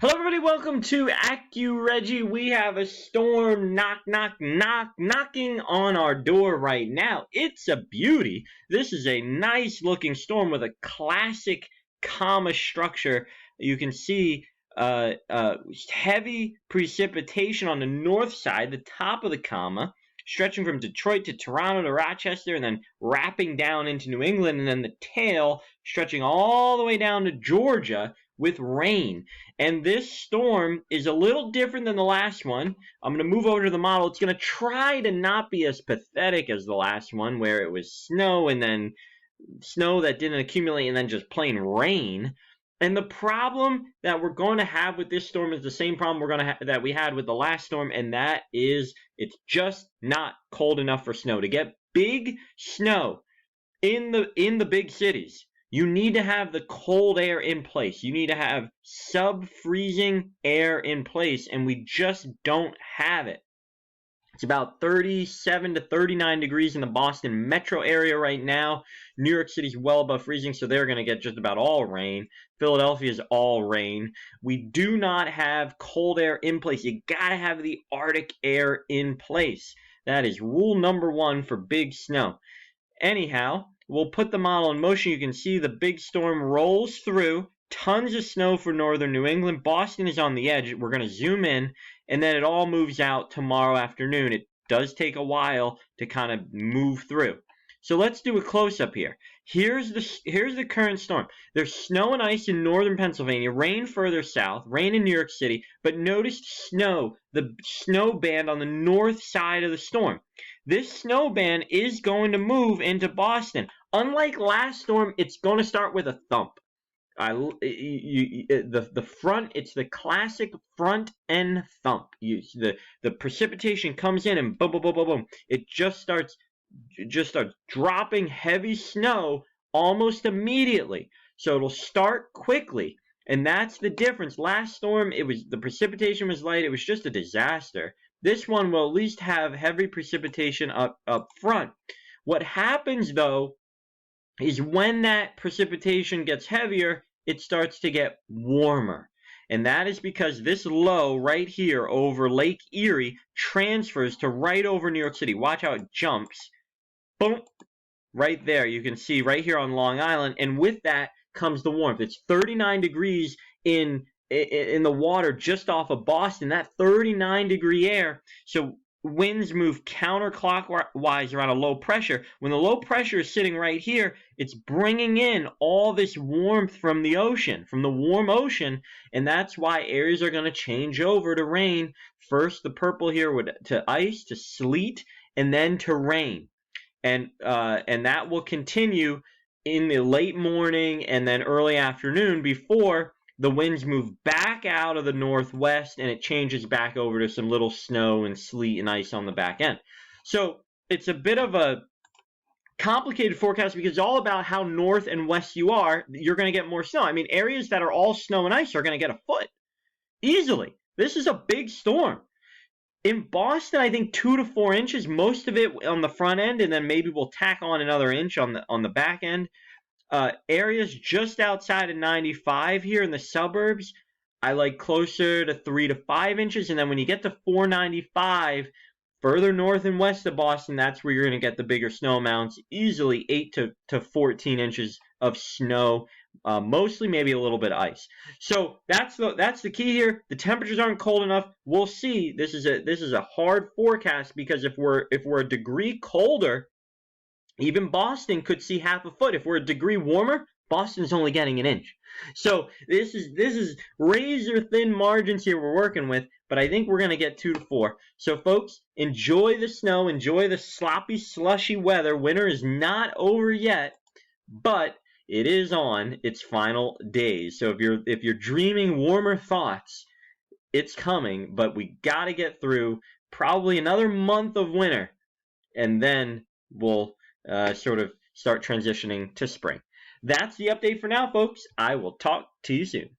Hello everybody, welcome to AccuReggie. We have a storm knocking on our door right now. It's a beauty. This is a nice looking storm with a classic comma structure. You can see heavy precipitation on the north side, the top of the comma, stretching from Detroit to Toronto to Rochester and then wrapping down into New England, and then the tail stretching all the way down to Georgia with rain. And this storm is a little different than the last one. I'm going to move over to the model. It's going to try to not be as pathetic as the last one, where it was snow and then snow that didn't accumulate and then just plain rain. And the problem that we're going to have with this storm is the same problem that we had with the last storm, and that is it's just not cold enough for snow. To get big snow in the big cities, you need to have the cold air in place. You need to have sub-freezing air in place, and we just don't have it. It's about 37 to 39 degrees in the Boston metro area right now. New York City's well above freezing, so they're going to get just about all rain. Philadelphia's all rain. We do not have cold air in place. You got to have the Arctic air in place. That is rule number one for big snow. Anyhow, we'll put the model in motion. You can see the big storm rolls through. Tons of snow for northern New England. Boston is on the edge. We're going to zoom in, and then it all moves out tomorrow afternoon. It does take a while to kind of move through. So let's do a close-up here. Here's the current storm. There's snow and ice in northern Pennsylvania, rain further south, rain in New York City, but notice the snow band on the north side of the storm. This snow band is going to move into Boston. Unlike last storm, it's going to start with a thump. The front, it's the classic front end thump. The precipitation comes in and boom, boom, boom, boom, boom. It just starts dropping heavy snow almost immediately. So it'll start quickly, and that's the difference. Last storm, the precipitation was light. It was just a disaster. This one will at least have heavy precipitation up front. What happens though is when that precipitation gets heavier, it starts to get warmer. And that is because this low right here over Lake Erie transfers to right over New York City. Watch how it jumps. Boom. Right there. You can see right here on Long Island. And with that comes the warmth. It's 39 degrees in the water just off of Boston. That 39-degree air. So winds move counterclockwise around a low pressure. When the low pressure is sitting right here, it's bringing in all this warmth from the ocean, from the warm ocean, and that's why areas are going to change over to rain. First, the purple here to ice, to sleet, and then to rain. And that will continue in the late morning and then early afternoon before the winds move back out of the northwest and it changes back over to some little snow and sleet and ice on the back end. So it's a bit of a complicated forecast because it's all about how north and west you are. You're going to get more snow. I mean, areas that are all snow and ice are going to get a foot easily. This is a big storm. In Boston, I think 2 to 4 inches, most of it on the front end, and then maybe we'll tack on another inch on the back end. Areas just outside of 95 here in the suburbs, I like closer to 3 to 5 inches. And then when you get to 495, further north and west of Boston, that's where you're going to get the bigger snow amounts, easily 8 to 14 inches of snow, mostly maybe a little bit of ice. So that's the key here. The temperatures aren't cold enough. We'll see. This is a hard forecast because if we're a degree colder, even Boston could see half a foot. If we're a degree warmer, Boston's only getting an inch. So this is razor thin margins here we're working with, but I think we're going to get 2 to 4. So folks, enjoy the snow, enjoy the sloppy, slushy weather. Winter is not over yet, but it is on its final days. So if you're dreaming warmer thoughts, it's coming, but we got to get through probably another month of winter, and then we'll sort of start transitioning to spring. That's the update for now, folks. I will talk to you soon.